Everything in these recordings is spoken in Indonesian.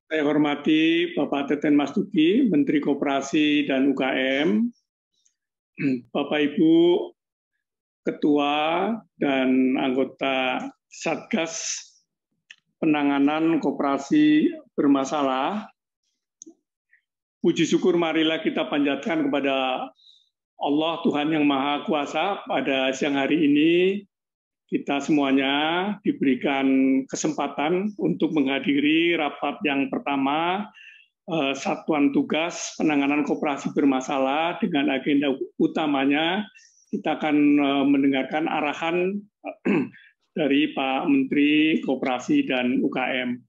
Saya hormati Bapak Teten Mas Duki, Menteri Koperasi dan UKM, Bapak Ibu Ketua dan anggota Satgas Penanganan Koperasi Bermasalah. Puji syukur marilah kita panjatkan kepada Allah Tuhan yang Maha Kuasa. Pada siang hari ini kita semuanya diberikan kesempatan untuk menghadiri rapat yang pertama Satuan Tugas Penanganan Koperasi Bermasalah dengan agenda utamanya kita akan mendengarkan arahan dari Pak Menteri Koperasi dan UKM.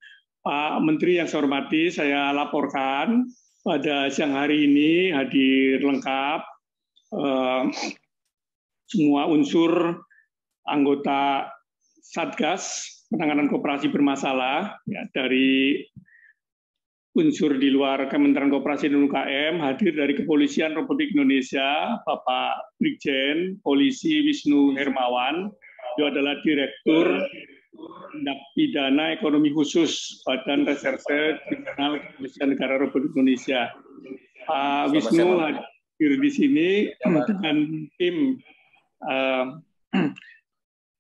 Pak Menteri yang saya hormati, saya laporkan pada siang hari ini hadir lengkap semua unsur anggota Satgas Penanganan Koperasi Bermasalah ya, dari unsur di luar Kementerian Koperasi dan UKM hadir dari Kepolisian Republik Indonesia, Bapak Brigjen Polisi Wisnu Hermawan, itu adalah Direktur Tindak Pidana Ekonomi Khusus Badan Reserse Kriminal Kepolisian Negara Republik Indonesia. Pak Wisnu hadir di sini dengan tim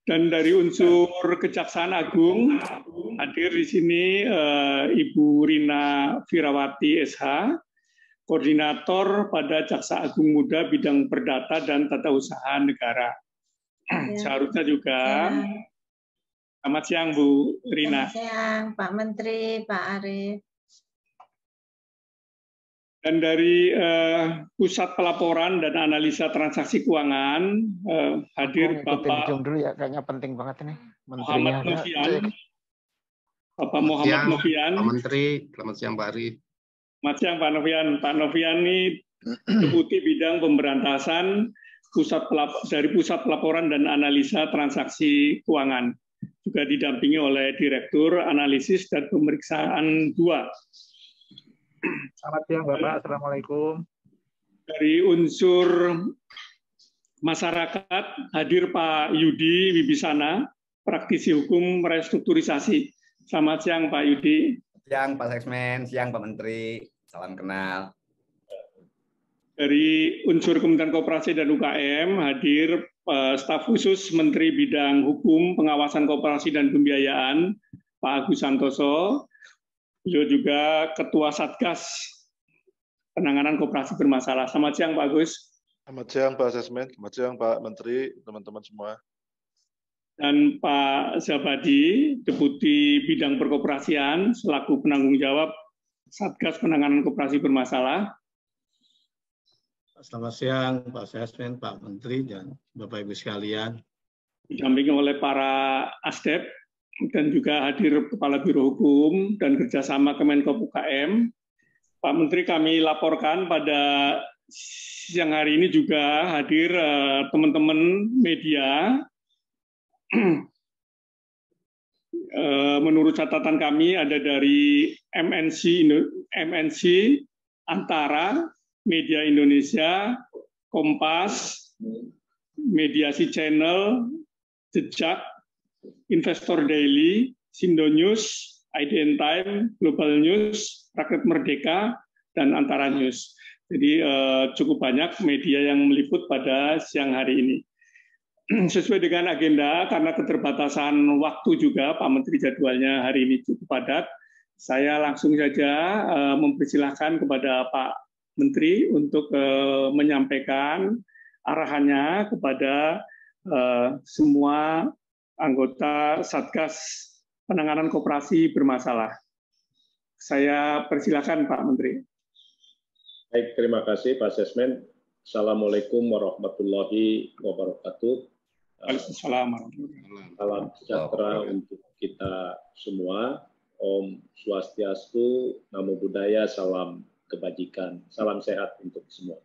dan dari unsur Kejaksaan Agung hadir di sini Ibu Rina Firawati SH, Koordinator pada Jaksa Agung Muda Bidang Perdata dan Tata Usaha Negara. Seharusnya juga. Selamat siang Bu Rina. Selamat siang Pak Menteri, Pak Arief. Dan dari Pusat Pelaporan dan Analisa Transaksi Keuangan hadir Bapak dulu ya, kayaknya penting banget ini. Muhammad Novian. Bapak Muhammad Novian. Pak Menteri, selamat siang Pak Arief. Selamat siang Pak Novian. Pak Novian ini Deputi Bidang Pemberantasan dari Pusat Pelaporan dan Analisa Transaksi Keuangan. Juga didampingi oleh Direktur Analisis dan Pemeriksaan 2. Selamat siang Bapak, Assalamualaikum. Dari unsur masyarakat hadir Pak Yudi Wibisana, praktisi hukum restrukturisasi. Selamat siang Pak Yudi. Siang Pak Seksmen, siang Pak Menteri, salam kenal. Dari unsur Kementerian Koperasi dan UKM hadir staf khusus Menteri Bidang Hukum, Pengawasan Koperasi dan Pembiayaan, Pak Agus Santoso. Beliau juga Ketua Satgas Penanganan Koperasi Bermasalah. Selamat siang Pak Agus. Selamat siang Pak Sesmen, selamat siang Pak Menteri, teman-teman semua. Dan Pak Zabadi, Deputi Bidang Perkoperasian, selaku penanggung jawab Satgas Penanganan Koperasi Bermasalah. Selamat siang Pak Sesmen, Pak Menteri, dan Bapak Ibu sekalian. Didampingi oleh para asdep, dan juga hadir Kepala Biro Hukum dan Kerjasama Kemenkop UKM. Pak Menteri, kami laporkan pada siang hari ini juga hadir teman-teman media. Menurut catatan kami ada dari MNC Antara, Media Indonesia, Kompas, Mediasi Channel, Jejak, Investor Daily, Sindo News, IDN Time, Global News, Rakyat Merdeka, dan Antara News. Jadi cukup banyak media yang meliput pada siang hari ini. Sesuai dengan agenda, karena keterbatasan waktu juga, Pak Menteri jadwalnya hari ini cukup padat, saya langsung saja mempersilahkan kepada Pak Menteri untuk menyampaikan arahannya kepada semua anggota Satgas Penanganan Koperasi Bermasalah. Saya persilakan Pak Menteri. Baik, terima kasih Pak Sesmen. Assalamualaikum warahmatullahi wabarakatuh. Waalaikumsalam. Salam sejahtera untuk kita semua. Om Swastiastu, Namo Buddhaya, salam kebajikan, salam sehat untuk semua.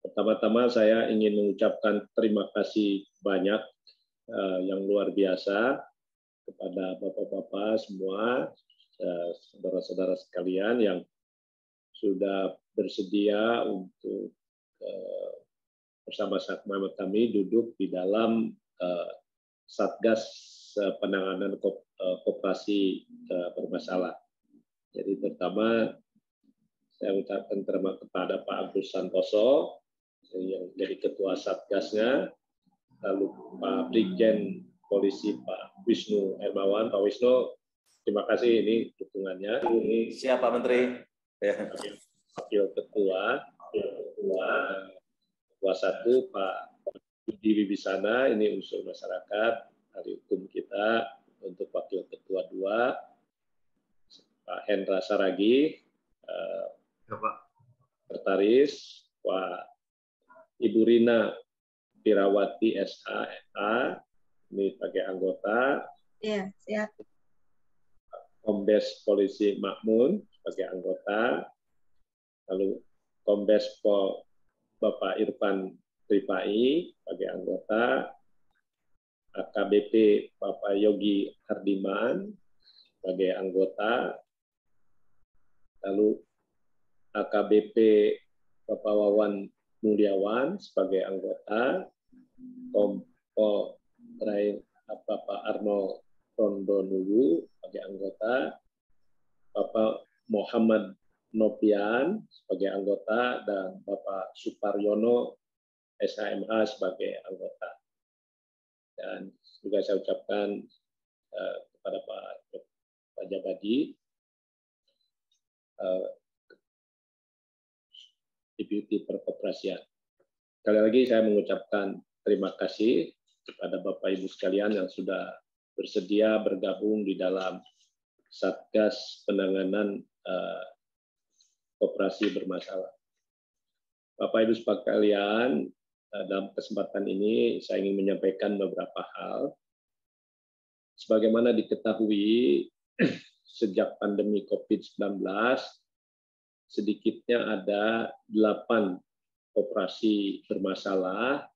Pertama-tama saya ingin mengucapkan terima kasih banyak yang luar biasa kepada Bapak-Bapak semua, saudara-saudara sekalian yang sudah bersedia untuk bersama-sama kami duduk di dalam Satgas Penanganan koperasi bermasalah. Jadi pertama saya ucapkan terima kasih kepada Pak Agus Santoso yang jadi ketua Satgasnya, lalu Pak Brigjen Polisi Pak Wisnu Hermawan. Pak Wisnu, terima kasih ini dukungannya. Ini Siapa Menteri? Wakil Ketua 1 Pak Budi Wibisana, ini unsur masyarakat, ahli hukum kita. Untuk Wakil Ketua 2 Pak Hendra Saragi, Sekretaris, Pak Ibu Rina Pirawati SHA, ini sebagai anggota. Iya, siap. Kombes Polisi Makmun sebagai anggota, lalu Kombes Pol Bapak Irfan Tripai sebagai anggota, AKBP Bapak Yogi Hardiman sebagai anggota, lalu AKBP Bapak Wawan Mulyawan sebagai anggota, Kompol Bapak Arnold Rondonuwu sebagai anggota, Bapak Muhammad Nopian sebagai anggota, dan Bapak Suparyono SHMH sebagai anggota. Dan juga saya ucapkan kepada Pak Jabadi, Deputi Perkoperasian. Sekali lagi saya mengucapkan terima kasih kepada Bapak Ibu sekalian yang sudah bersedia bergabung di dalam Satgas Penanganan Koperasi Bermasalah. Bapak Ibu sekalian, dalam kesempatan ini saya ingin menyampaikan beberapa hal. Sebagaimana diketahui, sejak pandemi COVID-19, sedikitnya ada 8 koperasi bermasalah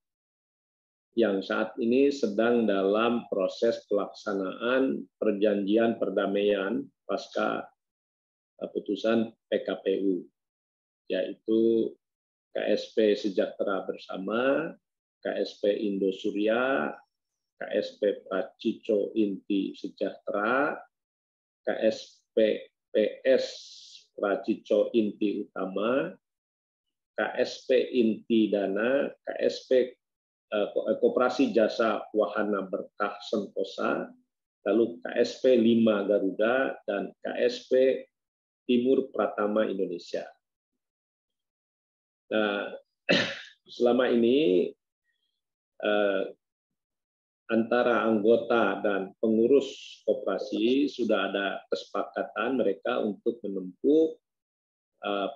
yang saat ini sedang dalam proses pelaksanaan perjanjian perdamaian pasca putusan PKPU, yaitu KSP Sejahtera Bersama, KSP Indosurya, KSP Pracico Inti Sejahtera, KSP PS Pracico Inti Utama, KSP Inti Dana, KSP Koperasi Jasa Wahana Berkah Sentosa, lalu KSP 5 Garuda, dan KSP Timur Pratama Indonesia. Nah, selama ini antara anggota dan pengurus koperasi sudah ada kesepakatan mereka untuk menempuh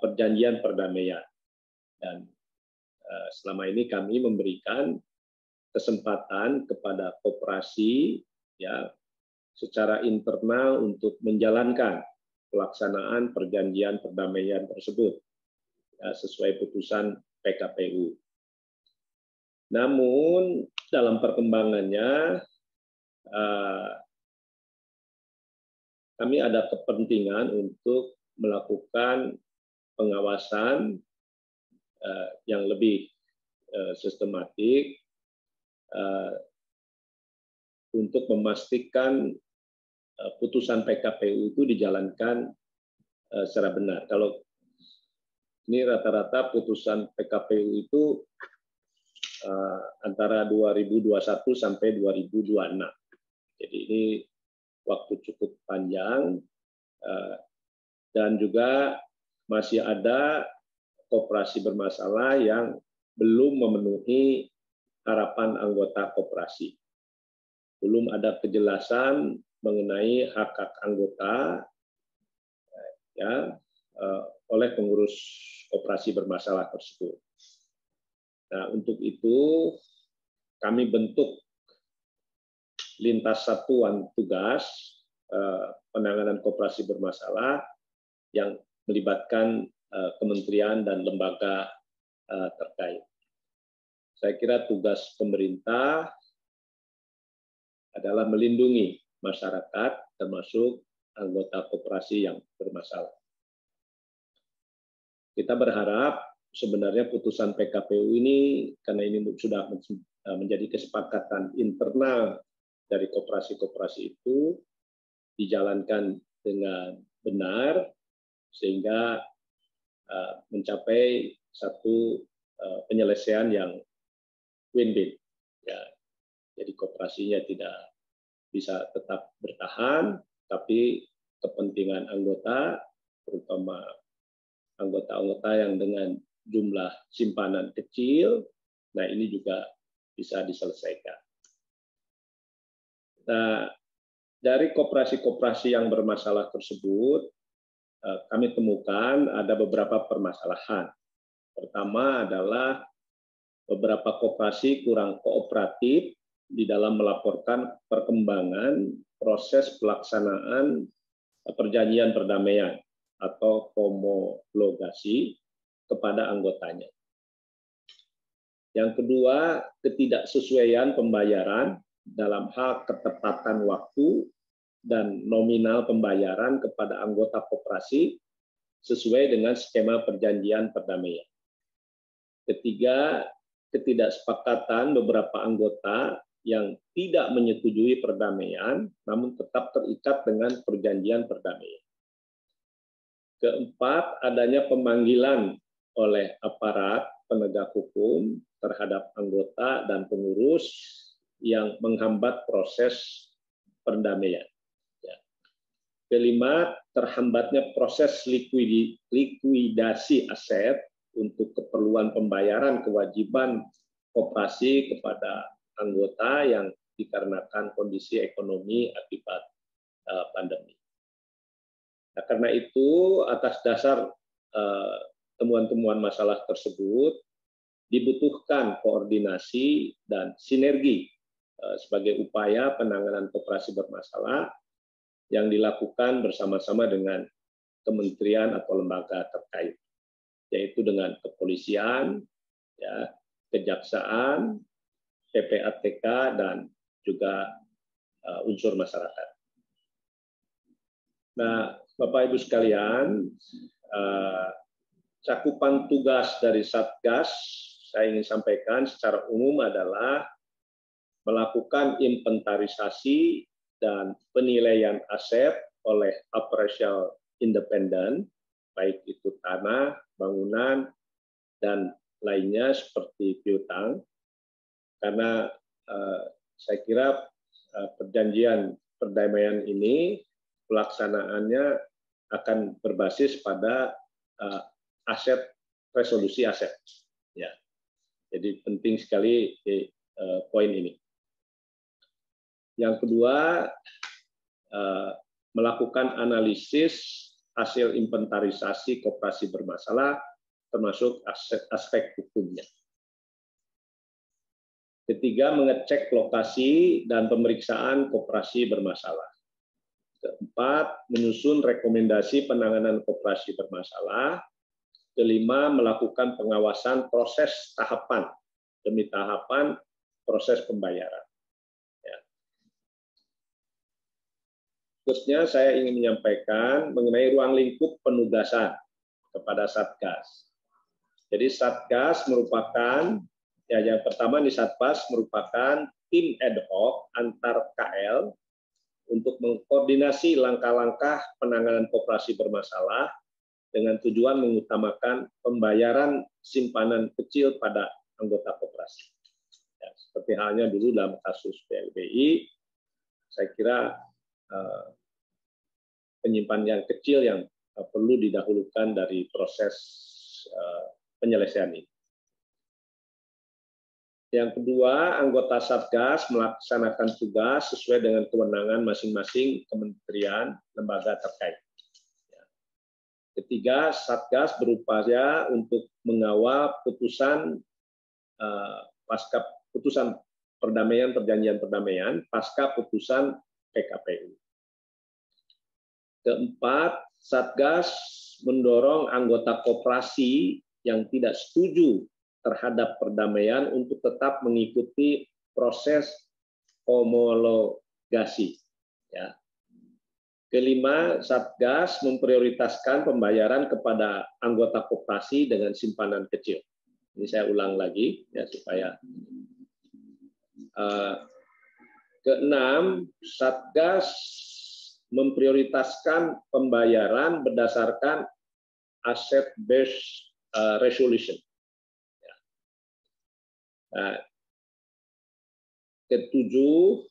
perjanjian perdamaian, dan selama ini kami memberikan kesempatan kepada koperasi ya secara internal untuk menjalankan pelaksanaan perjanjian perdamaian tersebut ya, sesuai putusan PKPU. Namun dalam perkembangannya kami ada kepentingan untuk melakukan pengawasan yang lebih sistematik untuk memastikan putusan PKPU itu dijalankan secara benar. Kalau ini rata-rata putusan PKPU itu antara 2021 sampai 2026. Jadi ini waktu cukup panjang, dan juga masih ada koperasi bermasalah yang belum memenuhi harapan anggota koperasi. Belum ada kejelasan mengenai hak-hak anggota ya oleh pengurus koperasi bermasalah tersebut. Nah, untuk itu kami bentuk lintas satuan tugas penanganan koperasi bermasalah yang melibatkan kementerian dan lembaga terkait. Saya kira tugas pemerintah adalah melindungi masyarakat, termasuk anggota koperasi yang bermasalah. Kita berharap sebenarnya putusan PKPU ini, karena ini sudah menjadi kesepakatan internal dari koperasi-koperasi itu, dijalankan dengan benar sehingga mencapai satu penyelesaian yang win-win. Ya, jadi koperasinya tidak bisa tetap bertahan, tapi kepentingan anggota, terutama anggota-anggota yang dengan jumlah simpanan kecil, nah ini juga bisa diselesaikan. Nah, dari koperasi-koperasi yang bermasalah tersebut, kami temukan ada beberapa permasalahan. Pertama adalah beberapa koperasi kurang kooperatif di dalam melaporkan perkembangan proses pelaksanaan perjanjian perdamaian atau homologasi kepada anggotanya. Yang kedua, ketidaksesuaian pembayaran dalam hal ketepatan waktu dan nominal pembayaran kepada anggota koperasi sesuai dengan skema perjanjian perdamaian. Ketiga, ketidaksepakatan beberapa anggota yang tidak menyetujui perdamaian namun tetap terikat dengan perjanjian perdamaian. Keempat, adanya pemanggilan oleh aparat penegak hukum terhadap anggota dan pengurus yang menghambat proses perdamaian. Kelima, terhambatnya proses likuidasi aset untuk keperluan pembayaran kewajiban koperasi kepada anggota yang dikarenakan kondisi ekonomi akibat pandemi. Nah, karena itu, atas dasar temuan-temuan masalah tersebut, dibutuhkan koordinasi dan sinergi sebagai upaya penanganan koperasi bermasalah yang dilakukan bersama-sama dengan kementerian atau lembaga terkait, yaitu dengan kepolisian, ya, kejaksaan, PPATK, dan juga unsur masyarakat. Nah, Bapak Ibu sekalian, cakupan tugas dari Satgas, saya ingin sampaikan secara umum adalah melakukan inventarisasi dan penilaian aset oleh operasional independen, baik itu tanah, bangunan, dan lainnya seperti piutang. Karena saya kira perjanjian perdamaian ini pelaksanaannya akan berbasis pada aset, resolusi aset. Ya, jadi penting sekali poin ini. Yang kedua, melakukan analisis hasil inventarisasi koperasi bermasalah, termasuk aspek hukumnya. Ketiga, mengecek lokasi dan pemeriksaan koperasi bermasalah. Keempat, menyusun rekomendasi penanganan koperasi bermasalah. Kelima, melakukan pengawasan proses tahapan demi tahapan proses pembayaran. Khususnya saya ingin menyampaikan mengenai ruang lingkup penugasan kepada Satgas. Jadi Satgas merupakan, ya yang pertama di Satgas merupakan tim ad hoc antar KL untuk mengkoordinasi langkah-langkah penanganan koperasi bermasalah dengan tujuan mengutamakan pembayaran simpanan kecil pada anggota koperasi. Ya, seperti halnya dulu dalam kasus BLBI, saya kira penyimpanan yang kecil yang perlu didahulukan dari proses penyelesaian ini. Yang kedua, anggota Satgas melaksanakan tugas sesuai dengan kewenangan masing-masing kementerian lembaga terkait. Ketiga, Satgas berupaya untuk mengawal putusan pasca putusan perdamaian, perjanjian perdamaian pasca putusan PKPU. Keempat, Satgas mendorong anggota koperasi yang tidak setuju terhadap perdamaian untuk tetap mengikuti proses homologasi. Ya. Kelima, Satgas memprioritaskan pembayaran kepada anggota koperasi dengan simpanan kecil. Ini saya ulang lagi ya supaya. Keenam, Satgas memprioritaskan pembayaran berdasarkan asset based resolution. Nah, ketujuh,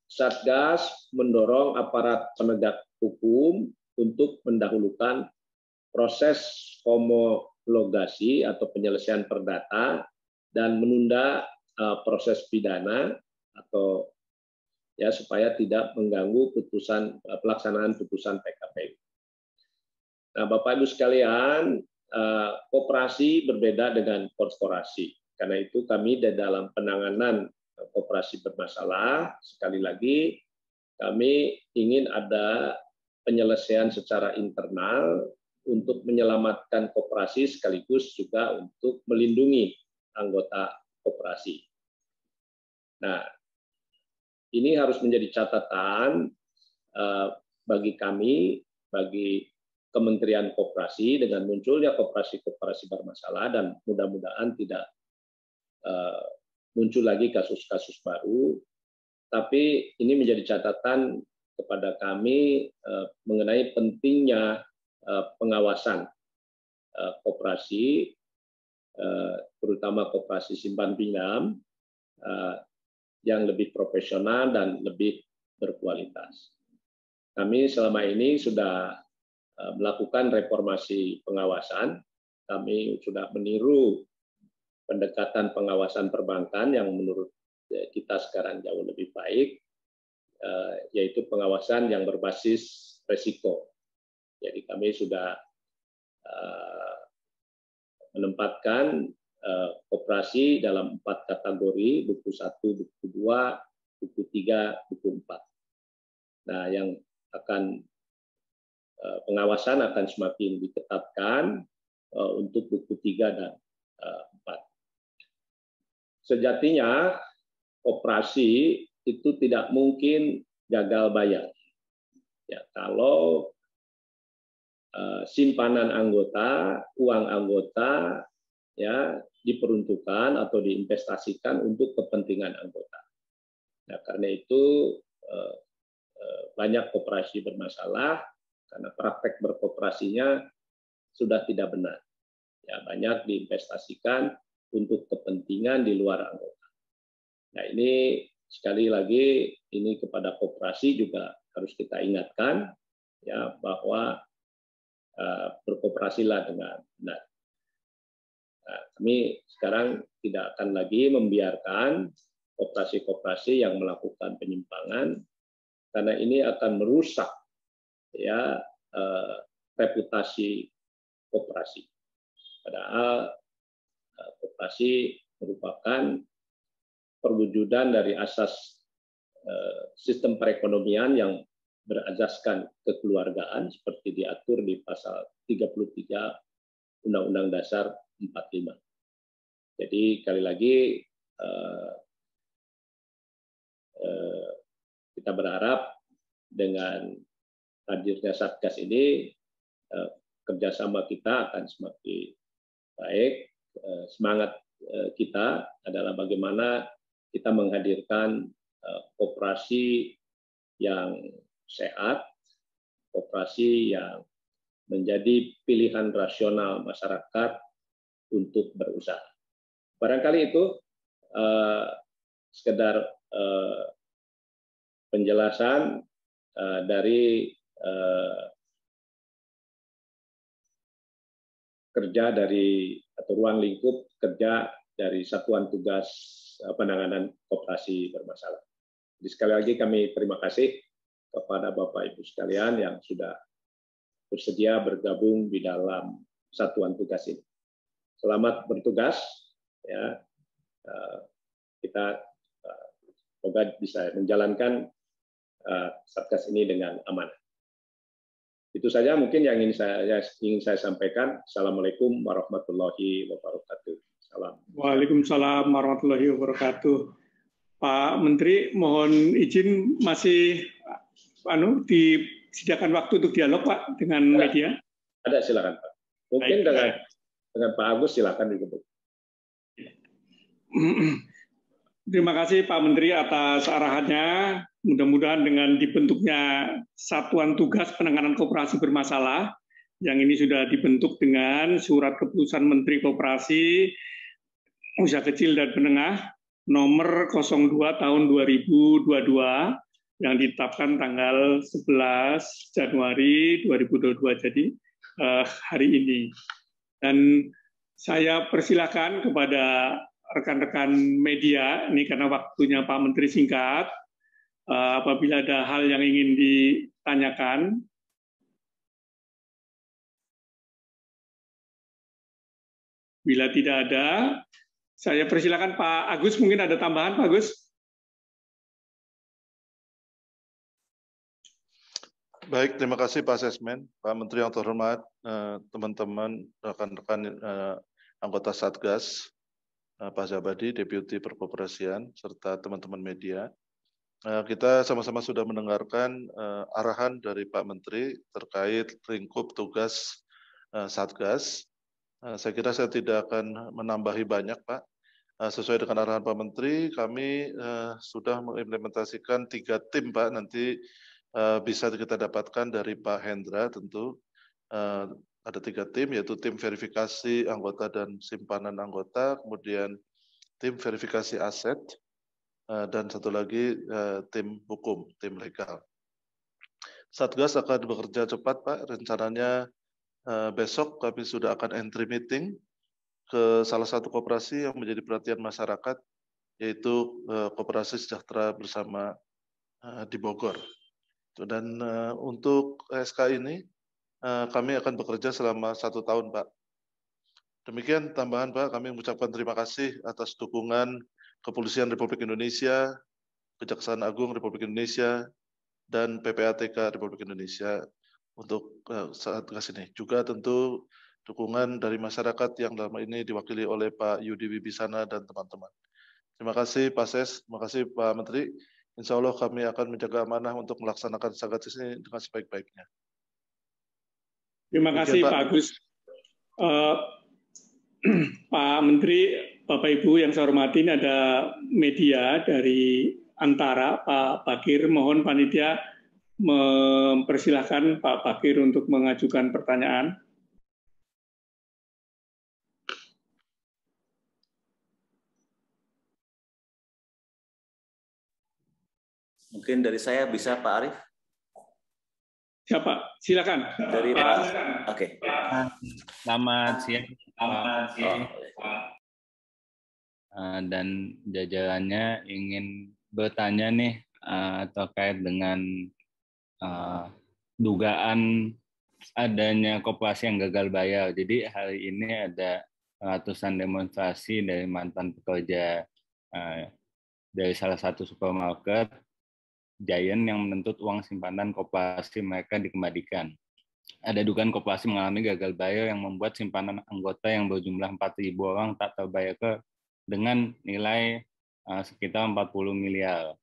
Satgas mendorong aparat penegak hukum untuk mendahulukan proses homologasi atau penyelesaian perdata dan menunda proses pidana atau ya supaya tidak mengganggu pelaksanaan putusan PKPU. Nah, Bapak Ibu sekalian, koperasi berbeda dengan korporasi. Karena itu kami di dalam penanganan koperasi bermasalah, sekali lagi kami ingin ada penyelesaian secara internal untuk menyelamatkan koperasi sekaligus juga untuk melindungi anggota koperasi. Nah, ini harus menjadi catatan bagi kami, bagi Kementerian Koperasi dengan munculnya koperasi-koperasi bermasalah dan mudah-mudahan tidak muncul lagi kasus-kasus baru. Tapi ini menjadi catatan kepada kami mengenai pentingnya pengawasan koperasi, terutama koperasi simpan pinjam yang lebih profesional dan lebih berkualitas. Kami selama ini sudah melakukan reformasi pengawasan. Kami sudah meniru pendekatan pengawasan perbankan yang menurut kita sekarang jauh lebih baik, yaitu pengawasan yang berbasis risiko. Jadi kami sudah menempatkan koperasi dalam 4 kategori, buku 1, buku 2, buku 3, buku 4. Nah, yang akan pengawasan akan semakin diketatkan untuk buku 3 dan 4. Sejatinya koperasi itu tidak mungkin gagal bayar. Ya, kalau simpanan anggota, uang anggota ya diperuntukkan atau diinvestasikan untuk kepentingan anggota. Nah, karena itu banyak koperasi bermasalah karena praktek berkoperasinya sudah tidak benar. Ya, banyak diinvestasikan untuk kepentingan di luar anggota. Nah, ini sekali lagi ini kepada koperasi juga harus kita ingatkan ya bahwa berkoperasilah dengan benar. Nah, kami sekarang tidak akan lagi membiarkan koperasi-koperasi yang melakukan penyimpangan karena ini akan merusak ya reputasi koperasi. Padahal koperasi merupakan perwujudan dari asas sistem perekonomian yang berasaskan kekeluargaan seperti diatur di pasal 33 Undang-Undang Dasar 45. Jadi sekali lagi kita berharap dengan hadirnya Satgas ini kerjasama kita akan semakin baik. Semangat kita adalah bagaimana kita menghadirkan koperasi yang sehat, koperasi yang menjadi pilihan rasional masyarakat untuk berusaha. Barangkali itu sekedar penjelasan dari kerja dari atau ruang lingkup kerja dari Satuan Tugas Penanganan Koperasi Bermasalah. Jadi sekali lagi kami terima kasih kepada Bapak Ibu sekalian yang sudah bersedia bergabung di dalam satuan tugas ini. Selamat bertugas, ya. Kita semoga bisa menjalankan Satgas ini dengan aman. Itu saja mungkin yang ingin saya sampaikan. Assalamualaikum warahmatullahi wabarakatuh. Salam. Waalaikumsalam warahmatullahi wabarakatuh. Pak Menteri, mohon izin masih disediakan waktu untuk dialog Pak dengan media. Ada, silakan Pak. Mungkin baik, dengan Pak Agus silakan juga. Terima kasih Pak Menteri atas arahannya. mudah-mudahan dengan dibentuknya Satuan Tugas Penanganan Koperasi Bermasalah, yang ini sudah dibentuk dengan Surat Keputusan Menteri Koperasi, Usaha Kecil dan Menengah nomor 02 tahun 2022 yang ditetapkan tanggal 11 Januari 2022, jadi hari ini. Dan saya persilakan kepada rekan-rekan media, ini karena waktunya Pak Menteri singkat, apabila ada hal yang ingin ditanyakan. Bila tidak ada, saya persilakan Pak Agus, mungkin ada tambahan Pak Agus? Baik, terima kasih Pak Sesmen, Pak Menteri yang terhormat, teman-teman, rekan-rekan anggota Satgas, Pak Zabadi, Deputi Perkoperasian, serta teman-teman media. Kita sama-sama sudah mendengarkan arahan dari Pak Menteri terkait lingkup tugas Satgas. Saya kira saya tidak akan menambahi banyak, Pak. Sesuai dengan arahan Pak Menteri, kami sudah mengimplementasikan 3 tim, Pak. Nanti bisa kita dapatkan dari Pak Hendra tentu. Ada 3 tim, yaitu tim verifikasi anggota dan simpanan anggota, kemudian tim verifikasi aset, dan satu lagi tim hukum, tim legal. Satgas akan bekerja cepat, Pak. Rencananya besok kami sudah akan entry meeting ke salah satu koperasi yang menjadi perhatian masyarakat, yaitu Koperasi Sejahtera Bersama di Bogor. Dan untuk SK ini, kami akan bekerja selama 1 tahun, Pak. Demikian tambahan, Pak. Kami mengucapkan terima kasih atas dukungan Kepolisian Republik Indonesia, Kejaksaan Agung Republik Indonesia, dan PPATK Republik Indonesia untuk Satgas ini. Juga tentu dukungan dari masyarakat yang dalam ini diwakili oleh Pak Yudi Wibisana dan teman-teman. Terima kasih Pak Ses, terima kasih Pak Menteri. Insya Allah kami akan menjaga amanah untuk melaksanakan Satgas ini dengan sebaik-baiknya. Terima kasih Pak Agus. Pak Menteri, Bapak Ibu yang saya hormati, ini ada media dari Antara, Pak Bakir. Mohon panitia mempersilahkan Pak Bakir untuk mengajukan pertanyaan. Mungkin dari saya bisa Pak Arief? Siapa? Silakan. Dari Pak. Oke. Selamat siang. Dan jajarannya ingin bertanya nih terkait dengan dugaan adanya koperasi yang gagal bayar. Jadi hari ini ada ratusan demonstrasi dari mantan pekerja dari salah satu supermarket Giant yang menuntut uang simpanan koperasi mereka dikembalikan. Ada dugaan koperasi mengalami gagal bayar yang membuat simpanan anggota yang berjumlah 4.000 orang tak terbayar dengan nilai sekitar 40 miliar.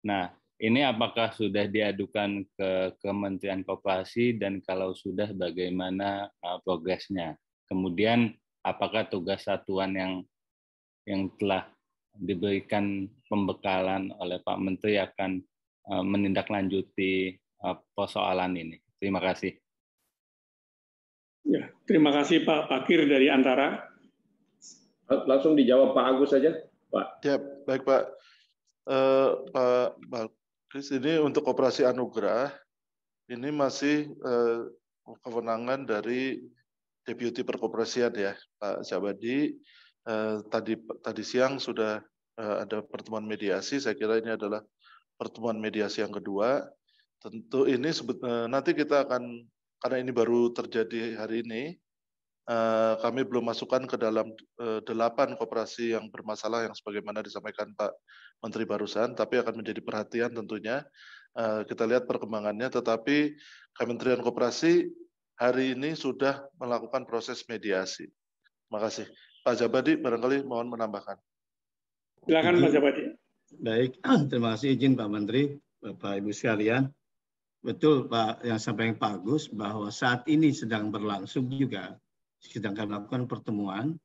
Nah, ini apakah sudah diadukan ke Kementerian Koperasi dan kalau sudah bagaimana progresnya? Kemudian apakah tugas satuan yang telah diberikan pembekalan oleh Pak Menteri akan menindaklanjuti persoalan ini? Terima kasih. Ya, terima kasih Pak Bakir dari Antara. Langsung dijawab Pak Agus saja, Pak. Ya, baik Pak. Pak Bakris, ini untuk Koperasi Anugerah, ini masih kewenangan dari Deputi Perkoperasian ya, Pak Zabadi. Tadi siang sudah ada pertemuan mediasi, saya kira ini adalah pertemuan mediasi yang kedua. Tentu ini nanti kita akan, karena ini baru terjadi hari ini, kami belum masukkan ke dalam 8 koperasi yang bermasalah yang sebagaimana disampaikan Pak Menteri barusan, tapi akan menjadi perhatian tentunya. Kita lihat perkembangannya, tetapi Kementerian Koperasi hari ini sudah melakukan proses mediasi. Terima kasih. Pak Zabadi, barangkali mohon menambahkan. Silakan Pak Zabadi. Baik, terima kasih izin Pak Menteri, Bapak Ibu sekalian. Betul Pak yang sampaikan Pak Agus bahwa saat ini sedang berlangsung juga, sedang kami lakukan pertemuan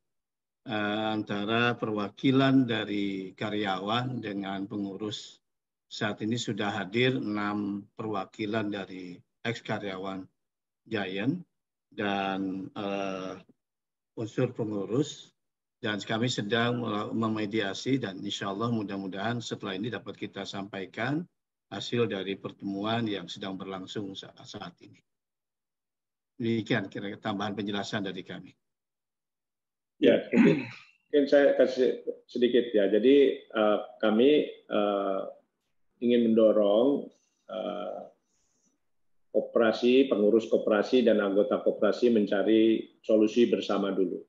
antara perwakilan dari karyawan dengan pengurus saat ini sudah hadir 6 perwakilan dari ex-karyawan Giant dan unsur pengurus, dan kami sedang memediasi dan insya Allah mudah-mudahan setelah ini dapat kita sampaikan hasil dari pertemuan yang sedang berlangsung saat ini. Demikian kira-kira tambahan penjelasan dari kami. Ya, mungkin saya kasih sedikit ya. Jadi kami ingin mendorong koperasi, pengurus koperasi dan anggota koperasi mencari solusi bersama dulu.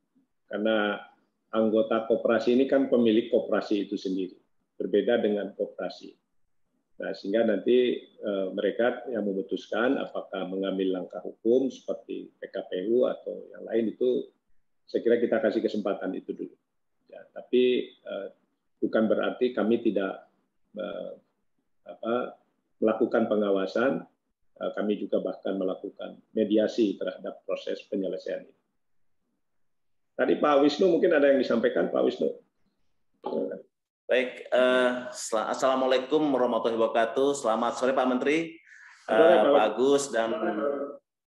Karena anggota koperasi ini kan pemilik koperasi itu sendiri, berbeda dengan koperasi. Nah, sehingga nanti mereka yang memutuskan apakah mengambil langkah hukum seperti PKPU atau yang lain itu, saya kira kita kasih kesempatan itu dulu. Ya, tapi bukan berarti kami tidak melakukan pengawasan, kami juga bahkan melakukan mediasi terhadap proses penyelesaian ini. Tadi Pak Wisnu mungkin ada yang disampaikan, Pak Wisnu. Baik, Assalamualaikum warahmatullahi wabarakatuh. Selamat sore Pak Menteri, Pak Agus, dan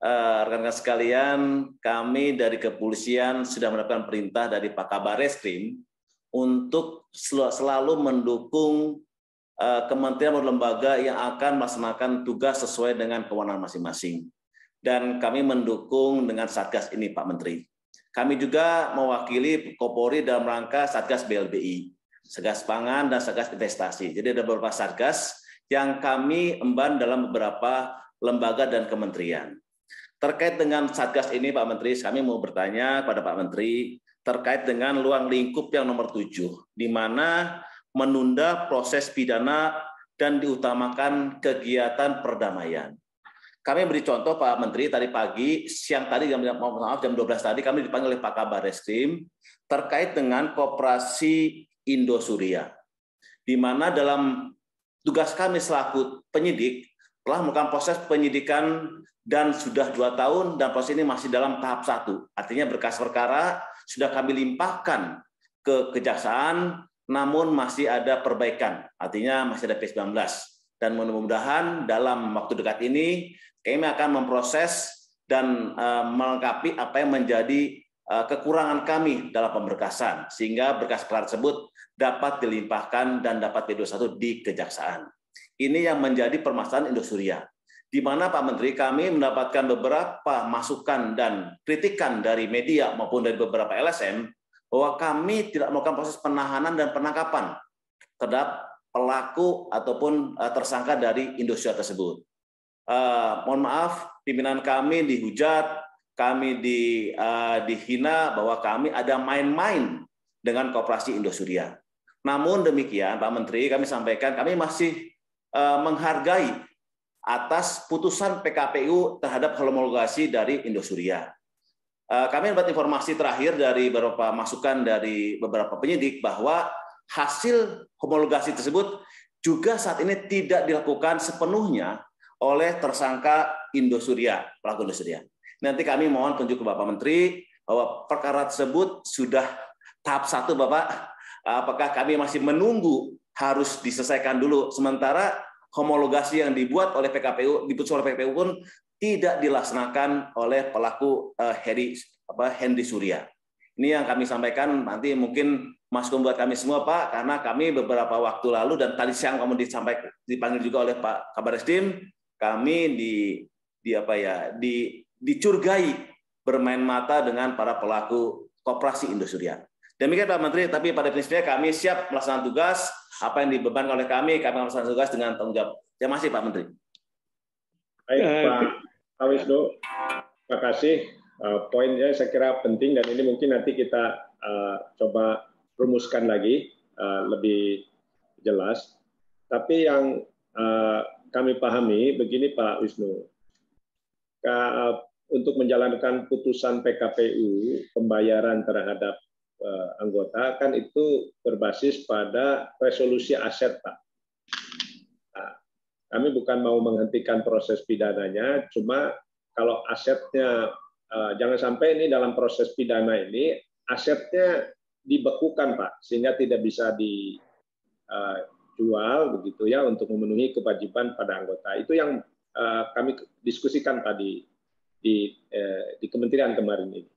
rekan-rekan sekalian. Kami dari kepolisian sudah mendapatkan perintah dari Pak Kabar Reskrim untuk selalu mendukung kementerian atau lembaga yang akan melaksanakan tugas sesuai dengan kewenangan masing-masing. Dan kami mendukung dengan Satgas ini, Pak Menteri. Kami juga mewakili Kopori dalam rangka Satgas BLBI, Satgas Pangan, dan Satgas Investasi. Jadi ada beberapa Satgas yang kami emban dalam beberapa lembaga dan kementerian. Terkait dengan Satgas ini, Pak Menteri, kami mau bertanya pada Pak Menteri terkait dengan ruang lingkup yang nomor 7, di mana menunda proses pidana dan diutamakan kegiatan perdamaian. Kami beri contoh Pak Menteri, tadi pagi, siang tadi, jam 12 tadi, kami dipanggil oleh Pak Kabar Reskrim terkait dengan Koperasi Indosuria, di mana dalam tugas kami selaku penyidik telah melakukan proses penyidikan dan sudah 2 tahun dan proses ini masih dalam tahap 1. Artinya berkas perkara sudah kami limpahkan ke kejaksaan, namun masih ada perbaikan, artinya masih ada P19. Dan mudah-mudahan dalam waktu dekat ini kami akan memproses dan melengkapi apa yang menjadi kekurangan kami dalam pemberkasan, sehingga berkas perkara tersebut dapat dilimpahkan dan dapat P21 di kejaksaan. Ini yang menjadi permasalahan Indosuria, di mana Pak Menteri kami mendapatkan beberapa masukan dan kritikan dari media maupun dari beberapa LSM bahwa kami tidak melakukan proses penahanan dan penangkapan terhadap pelaku ataupun tersangka dari Indosuria tersebut. Mohon maaf, pimpinan kami dihujat, kami dihina bahwa kami ada main-main dengan Koperasi Indosuria. Namun demikian, Pak Menteri, kami sampaikan kami masih menghargai atas putusan PKPU terhadap homologasi dari Indosuria. Kami dapat informasi terakhir dari beberapa masukan dari beberapa penyidik bahwa hasil homologasi tersebut juga saat ini tidak dilakukan sepenuhnya oleh tersangka Indosuria, pelaku Indosuria. Nanti kami mohon tunjuk ke Bapak Menteri bahwa perkara tersebut sudah tahap 1, Bapak. Apakah kami masih menunggu harus diselesaikan dulu, sementara homologasi yang dibuat oleh PKPU, diputuskan oleh PKPU pun tidak dilaksanakan oleh pelaku Hendy Surya. Ini yang kami sampaikan, nanti mungkin masukan buat kami semua, Pak, karena kami beberapa waktu lalu dan tadi siang kamu dipanggil juga oleh Pak Kabar Reskrim, kami dicurigai bermain mata dengan para pelaku Koperasi Indosuria. Demikian Pak Menteri, tapi pada prinsipnya kami siap melaksanakan tugas apa yang dibebankan oleh kami melaksanakan tugas dengan tanggung jawab. Terima kasih Pak Menteri. Baik Pak Wisnu, terima kasih. Poinnya saya kira penting dan ini mungkin nanti kita coba rumuskan lagi lebih jelas. Tapi yang kami pahami begini Pak Wisnu, untuk menjalankan putusan PKPU pembayaran terhadap anggota kan itu berbasis pada resolusi aset Pak. Nah, kami bukan mau menghentikan proses pidananya, cuma kalau asetnya jangan sampai ini dalam proses pidana ini asetnya dibekukan Pak, sehingga tidak bisa jual begitu ya untuk memenuhi kewajiban pada anggota. Itu yang kami diskusikan tadi di kementerian kemarin ini.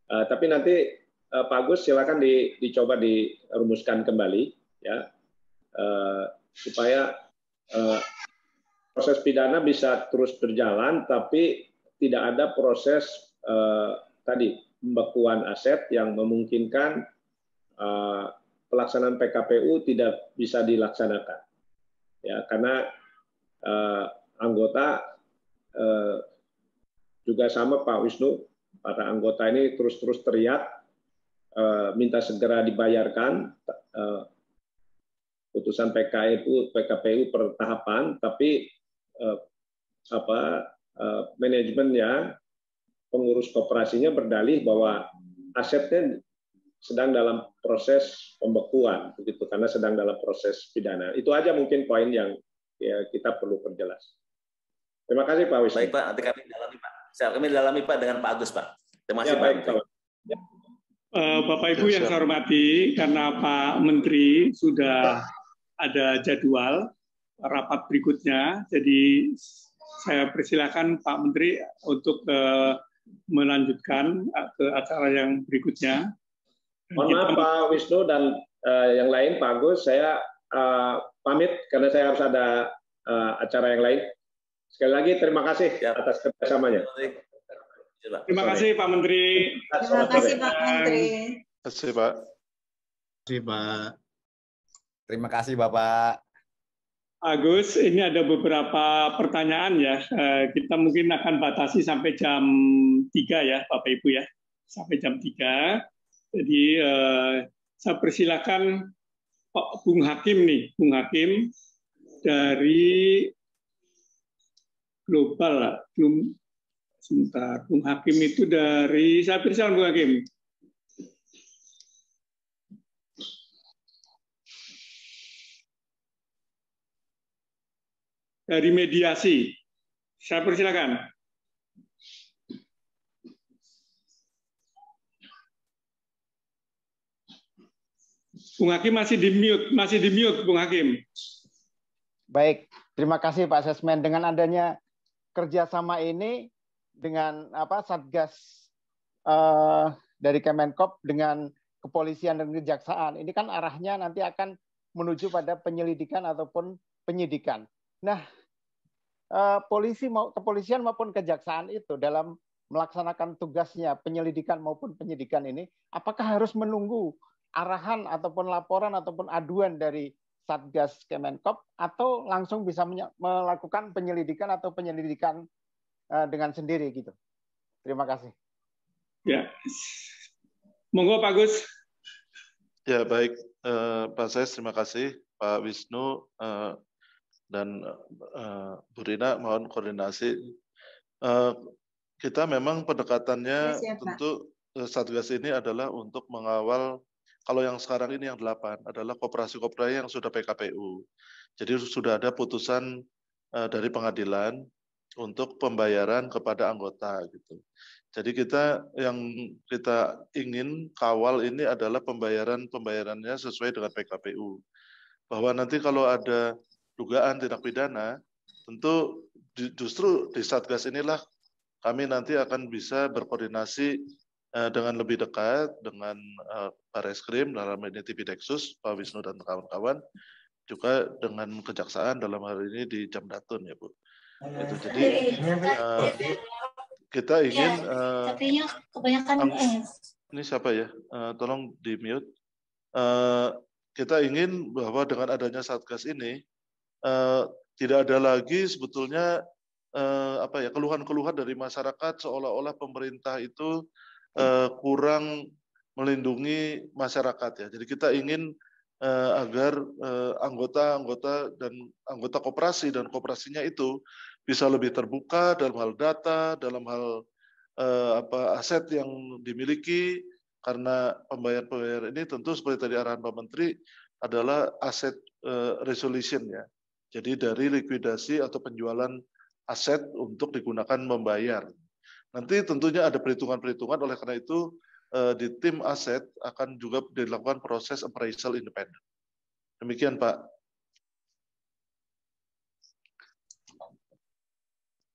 Tapi nanti Pak Agus silakan dicoba dirumuskan kembali ya supaya proses pidana bisa terus berjalan tapi tidak ada proses tadi pembekuan aset yang memungkinkan pelaksanaan PKPU tidak bisa dilaksanakan ya karena anggota juga sama Pak Wisnu, para anggota ini terus teriak minta segera dibayarkan putusan PKPU per tahapan, tapi manajemennya pengurus koperasinya berdalih bahwa asetnya sedang dalam proses pembekuan begitu karena sedang dalam proses pidana. Itu aja mungkin poin yang ya, kita perlu perjelas. Terima kasih Pak Wisnu. Baik Pak, nanti kami dalami Pak. Kami dalami Pak dengan Pak Agus Pak. Terima kasih ya, Pak. Baik, Bapak Ibu yang saya hormati, karena Pak Menteri sudah ada jadwal rapat berikutnya, jadi saya persilakan Pak Menteri untuk melanjutkan ke acara yang berikutnya. Mohon maaf Pak Wisnu dan yang lain, Pak Agus, saya pamit karena saya harus ada acara yang lain. Sekali lagi terima kasih atas kerjasamanya. Terima kasih Pak Menteri. Terima kasih Pak Menteri. Terima kasih Pak. Terima kasih Pak. Terima kasih Bapak. Agus, ini ada beberapa pertanyaan ya. Kita mungkin akan batasi sampai jam 3 ya Bapak Ibu ya. Sampai jam 3. Jadi saya persilakan Pak Bung Hakim nih, Bung Hakim dari Global. Sebentar, Bung Hakim itu dari, saya persilakan Bung Hakim. Dari mediasi, saya persilakan. Bung Hakim masih di mute, Bung Hakim. Baik, terima kasih Pak Sesmen. Dengan adanya kerjasama ini dengan Satgas dari Kemenkop dengan kepolisian dan kejaksaan, ini kan arahnya nanti akan menuju pada penyelidikan ataupun penyidikan. Nah, kepolisian maupun kejaksaan itu dalam melaksanakan tugasnya penyelidikan maupun penyidikan ini, apakah harus menunggu arahan ataupun laporan ataupun aduan dari Satgas Kemenkop atau langsung bisa melakukan penyelidikan atau penyelidikan dengan sendiri gitu. Terima kasih. Ya, monggo Pak Gus. Ya baik, Pak Ses, terima kasih Pak Wisnu dan Bu Rina, mohon koordinasi. Kita memang pendekatannya tentu Satgas ini adalah untuk mengawal. Kalau yang sekarang ini yang 8 adalah koperasi-koperasi yang sudah PKPU. Jadi sudah ada putusan dari pengadilan untuk pembayaran kepada anggota gitu. Jadi yang kita ingin kawal ini adalah pembayarannya sesuai dengan PKPU. Bahwa nanti kalau ada dugaan tindak pidana, tentu justru di Satgas inilah kami nanti akan bisa berkoordinasi dengan lebih dekat dengan Barreskrim dalam ini Tipideksus, Pak Wisnu dan kawan-kawan, juga dengan kejaksaan dalam hal ini di Jamdatun ya Bu. Itu jadi kita ingin ini siapa ya? Tolong di mute. Kita ingin bahwa dengan adanya Satgas ini tidak ada lagi sebetulnya keluhan-keluhan dari masyarakat seolah-olah pemerintah itu kurang melindungi masyarakat ya. Jadi kita ingin agar anggota-anggota dan anggota koperasi dan koperasinya itu bisa lebih terbuka dalam hal data, dalam hal aset yang dimiliki, karena pembayaran ini tentu seperti tadi arahan Pak Menteri adalah aset resolution ya. Jadi dari likuidasi atau penjualan aset untuk digunakan membayar. Nanti tentunya ada perhitungan-perhitungan, oleh karena itu di tim aset akan juga dilakukan proses appraisal independen. Demikian Pak.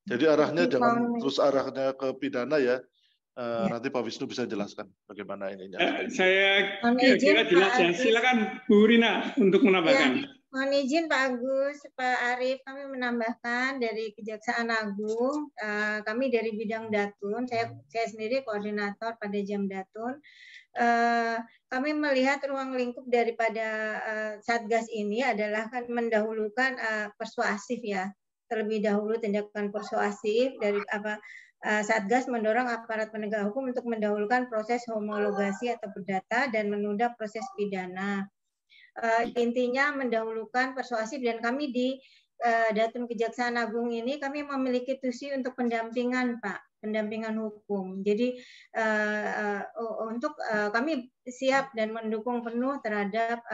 Jadi arahnya Mungkin jangan mau- terus arahnya ke pidana ya. Nanti Pak Wisnu bisa jelaskan bagaimana ininya. Saya Mohon kira izin, jelas Pak ya. Agus. Silakan Bu Rina untuk Ya, menambahkan. mohon izin Pak Agus, Pak Arief, kami menambahkan dari Kejaksaan Agung, kami dari bidang Datun, saya sendiri koordinator pada Jam Datun. Kami melihat ruang lingkup daripada Satgas ini adalah kan mendahulukan persuasif ya, terlebih dahulu tindakan persuasif dari Satgas mendorong aparat penegak hukum untuk mendahulukan proses homologasi atau perdata dan menunda proses pidana. Intinya mendahulukan persuasif, dan kami di Datun Kejaksaan Agung ini kami memiliki tusi untuk pendampingan Pak, pendampingan hukum. Jadi untuk kami siap dan mendukung penuh terhadap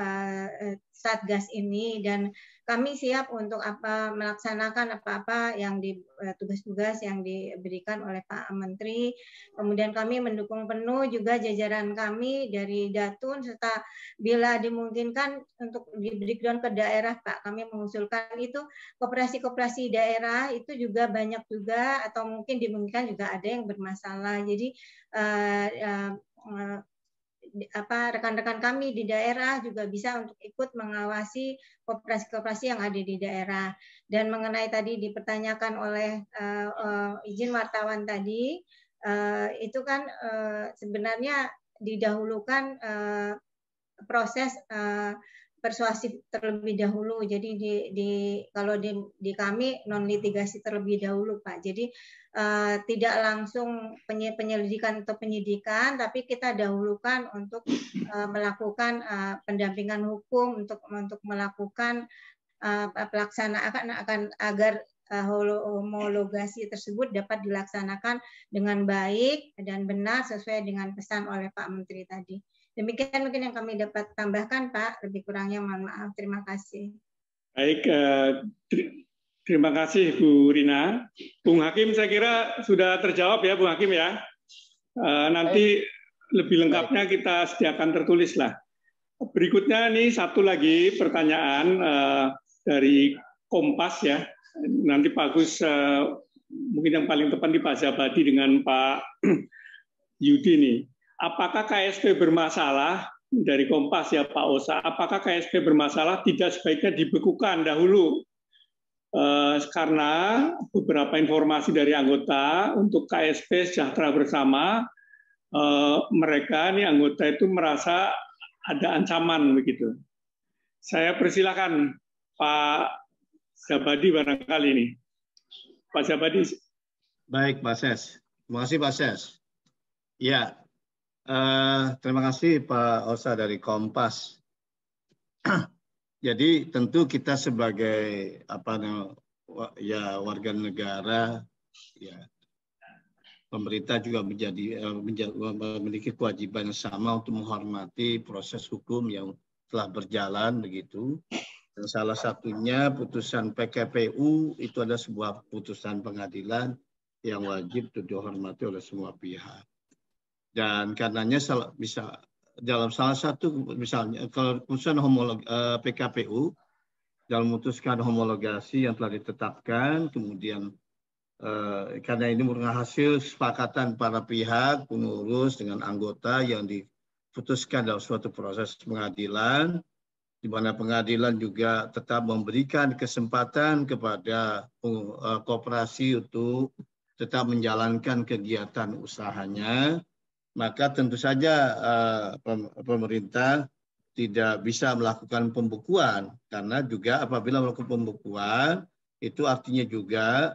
Satgas ini, dan kami siap untuk melaksanakan apa-apa yang tugas-tugas yang diberikan oleh Pak Menteri. Kemudian kami mendukung penuh juga jajaran kami dari Datun, serta bila dimungkinkan untuk di breakdown ke daerah Pak, kami mengusulkan itu koperasi-koperasi daerah itu juga banyak juga, atau mungkin dimungkinkan juga ada yang bermasalah. Jadi rekan-rekan kami di daerah juga bisa untuk ikut mengawasi koperasi-koperasi yang ada di daerah. Dan mengenai tadi dipertanyakan oleh izin wartawan tadi, itu kan sebenarnya didahulukan proses persuasif terlebih dahulu. Jadi kalau di kami non litigasi terlebih dahulu Pak. Jadi tidak langsung penyelidikan atau penyidikan, tapi kita dahulukan untuk melakukan pendampingan hukum, untuk melakukan pelaksanaan agar homologasi tersebut dapat dilaksanakan dengan baik dan benar sesuai dengan pesan oleh Pak Menteri tadi. Demikian mungkin yang kami dapat tambahkan, Pak. Lebih kurangnya mohon maaf. Terima kasih. Baik, terima kasih Bu Rina. Bung Hakim saya kira sudah terjawab ya, Bung Hakim ya. Nanti lebih lengkapnya kita sediakan tertulis lah. Berikutnya nih satu lagi pertanyaan dari Kompas ya. Nanti Pak Agus mungkin yang paling tepat di Pak Zabadi dengan Pak Yudi nih. Apakah KSP bermasalah, dari Kompas ya Pak Osa, apakah KSP bermasalah tidak sebaiknya dibekukan dahulu? Karena beberapa informasi dari anggota untuk KSP Sejahtera Bersama, mereka nih anggota itu merasa ada ancaman begitu. Saya persilakan Pak Zabadi barangkali ini. Pak Zabadi. Baik, Pak Ses. Terima kasih, Pak Ses. Ya, terima kasih Pak Osa dari Kompas. Jadi tentu kita sebagai warga negara, ya pemerintah juga memiliki kewajiban yang sama untuk menghormati proses hukum yang telah berjalan begitu. Dan salah satunya putusan PKPU itu adalah sebuah putusan pengadilan yang wajib dihormati oleh semua pihak. Dan karenanya bisa dalam salah satu misalnya kalau putusan PKPU dalam memutuskan homologasi yang telah ditetapkan, kemudian karena ini merupakan hasil kesepakatan para pihak pengurus dengan anggota yang diputuskan dalam suatu proses pengadilan, di mana pengadilan juga tetap memberikan kesempatan kepada koperasi untuk tetap menjalankan kegiatan usahanya, maka tentu saja pemerintah tidak bisa melakukan pembekuan, karena juga apabila melakukan pembekuan itu artinya juga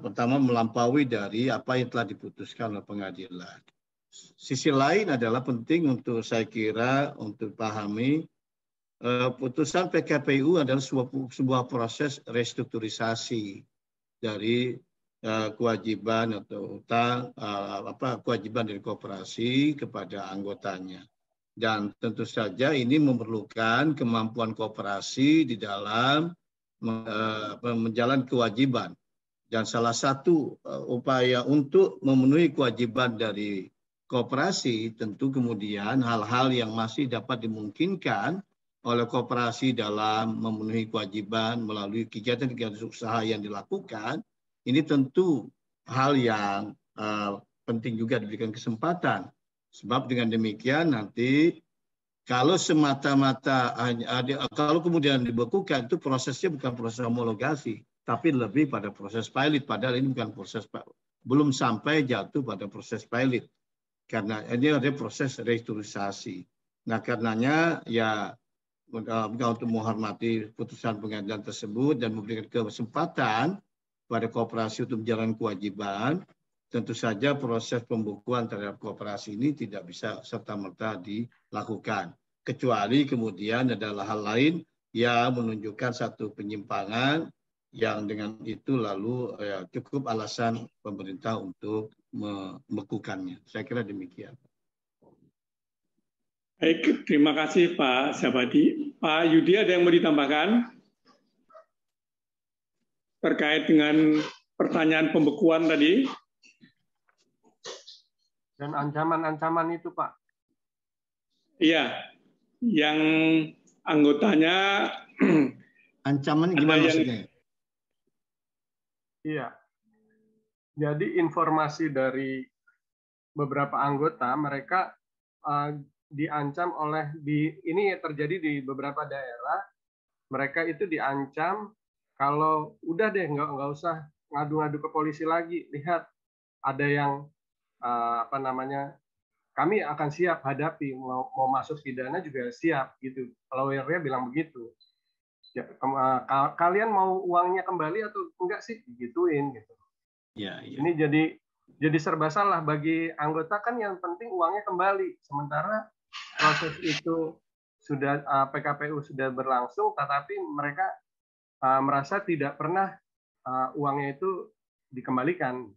pertama melampaui dari apa yang telah diputuskan oleh pengadilan. Sisi lain adalah penting untuk saya kira untuk pahami putusan PKPU adalah sebuah proses restrukturisasi dari kewajiban atau utang kewajiban dari koperasi kepada anggotanya, dan tentu saja ini memerlukan kemampuan koperasi di dalam menjalankan kewajiban, dan salah satu upaya untuk memenuhi kewajiban dari koperasi tentu kemudian hal-hal yang masih dapat dimungkinkan oleh koperasi dalam memenuhi kewajiban melalui kegiatan-kegiatan usaha yang dilakukan ini tentu hal yang penting juga diberikan kesempatan. Sebab dengan demikian nanti kalau semata-mata kalau kemudian dibekukan, itu prosesnya bukan proses homologasi, tapi lebih pada proses pilot. Padahal ini bukan proses, belum sampai jatuh pada proses pilot. Karena ini ada proses restrukturisasi. Nah, karenanya ya untuk menghormati putusan pengadilan tersebut dan memberikan kesempatan pada koperasi untuk menjalankan kewajiban, tentu saja proses pembukuan terhadap koperasi ini tidak bisa serta-merta dilakukan. Kecuali kemudian adalah hal lain yang menunjukkan satu penyimpangan yang dengan itu lalu cukup alasan pemerintah untuk membekukannya. Saya kira demikian. Baik, terima kasih Pak Sabadi. Pak Yudi, ada yang mau ditambahkan terkait dengan pertanyaan pembekuan tadi? Dan ancaman-ancaman itu, Pak. Iya, yang anggotanya ancaman gimana maksudnya? Iya. Jadi informasi dari beberapa anggota mereka diancam oleh ini terjadi di beberapa daerah, mereka itu diancam kalau udah deh nggak usah ngadu-ngadu ke polisi lagi, lihat ada yang kami akan siap hadapi, mau masuk pidana juga siap gitu. Lawyernya bilang begitu. Ya, kalian mau uangnya kembali atau enggak sih, digituin gitu. Ya. Ini jadi serba salah bagi anggota, kan yang penting uangnya kembali. Sementara proses itu sudah PKPU sudah berlangsung, tetapi mereka merasa tidak pernah uangnya itu dikembalikan.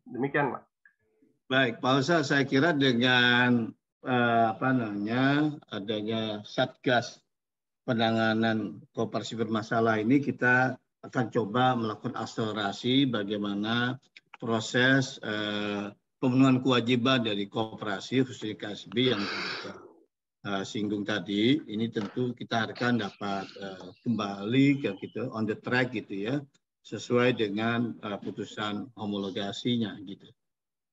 Demikian, Pak. Baik, Pak Ustaz, saya kira dengan adanya Satgas penanganan koperasi bermasalah ini, kita akan coba melakukan akselerasi bagaimana proses pemenuhan kewajiban dari koperasi khususnya KSB yang kita singgung tadi. Ini tentu kita harapkan dapat kembali ke gitu on the track gitu ya, sesuai dengan putusan homologasinya gitu.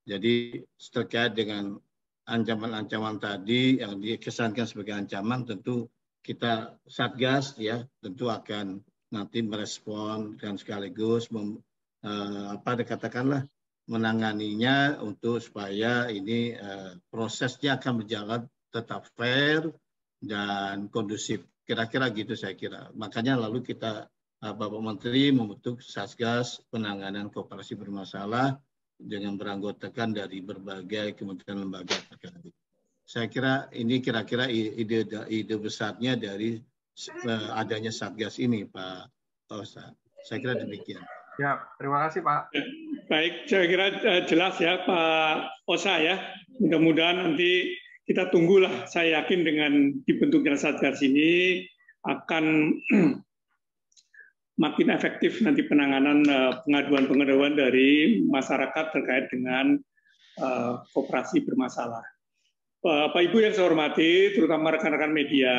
Jadi terkait dengan ancaman-ancaman tadi yang dikesankan sebagai ancaman, tentu kita Satgas ya tentu akan nanti merespon dan sekaligus katakanlah menanganinya untuk supaya ini prosesnya akan berjalan tetap fair dan kondusif. Kira-kira gitu saya kira. Makanya lalu kita Bapak Menteri membentuk Satgas penanganan koperasi bermasalah dengan beranggotakan dari berbagai kementerian lembaga terkait. Saya kira ini kira-kira ide besarnya dari adanya Satgas ini, Pak Ustaz. Saya kira demikian. Ya, terima kasih, Pak. Baik, saya kira jelas ya Pak Osa ya. Mudah-mudahan nanti kita tunggulah. Saya yakin dengan dibentuknya Satgas ini akan makin efektif nanti penanganan pengaduan-pengaduan dari masyarakat terkait dengan koperasi bermasalah. Bapak Ibu yang saya hormati, terutama rekan-rekan media,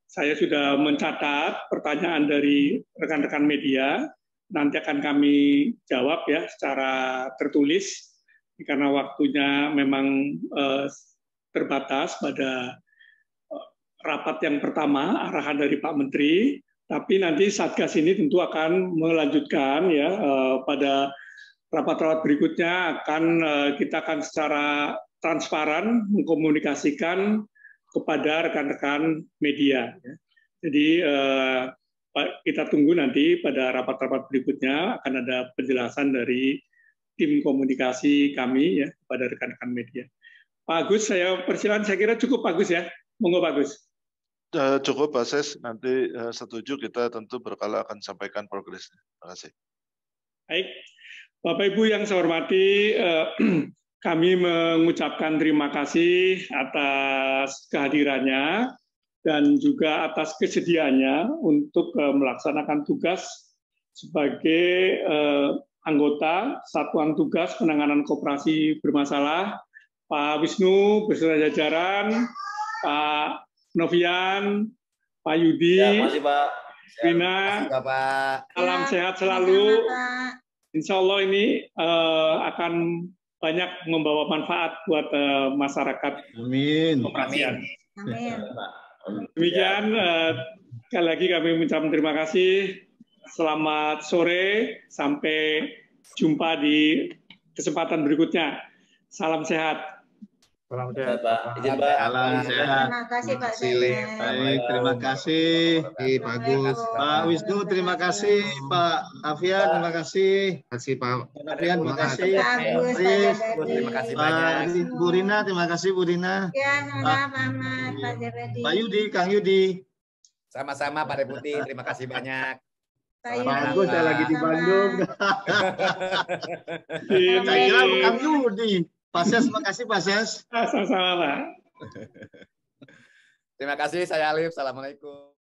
saya sudah mencatat pertanyaan dari rekan-rekan media. Nanti akan kami jawab ya secara tertulis karena waktunya memang terbatas pada rapat yang pertama arahan dari Pak Menteri. Tapi nanti Satgas ini tentu akan melanjutkan ya pada rapat-rapat berikutnya kita akan secara transparan mengkomunikasikan kepada rekan-rekan media. Ya. Jadi kita tunggu nanti pada rapat-rapat berikutnya akan ada penjelasan dari tim komunikasi kami ya kepada rekan-rekan media. Pak Agus, saya persilakan. Saya kira cukup Agus ya. Monggo Pak Agus. Cukup Pak Ses, nanti setuju kita tentu berkala akan sampaikan progresnya. Terima kasih. Baik, Bapak Ibu yang saya hormati, kami mengucapkan terima kasih atas kehadirannya dan juga atas kesediaannya untuk melaksanakan tugas sebagai anggota Satuan Tugas Penanganan Koperasi Bermasalah, Pak Wisnu beserta jajaran, Pak Novian, Pak Yudi, ya, makasih, Pak. Rina, Bapak. salam sehat selalu. Insya Allah ini akan banyak membawa manfaat buat masyarakat. Amin. Koperasian. Amin. Demikian, sekali lagi kami mengucapkan terima kasih. Selamat sore, sampai jumpa di kesempatan berikutnya. Salam sehat. Salam sehat, Pak. Izin, Pak. Salam sehat. Terima kasih Pak Baik, terima kasih. Pak Agus. Pak Wisnu, terima kasih. Pak Afian, terima kasih. Terima kasih Pak. Afian, terima kasih. Pak Agus, Pak Arif, Jabadi. Terima kasih Pak banyak. Bu Rina, terima kasih Bu Rina. Ya, sama-sama Pak Ahmad, Pak Jabadi. Pak Yudi, Kang Yudi. Sama-sama Pak Deputi, terima kasih banyak. Pak Pak Yudi, Agus, saya lagi di sama-sama. Bandung. Saya kira Kang Yudi. Pak Ses, terima kasih Pak Ses. Sama-sama, Pak. Terima kasih, saya Alif. Assalamualaikum.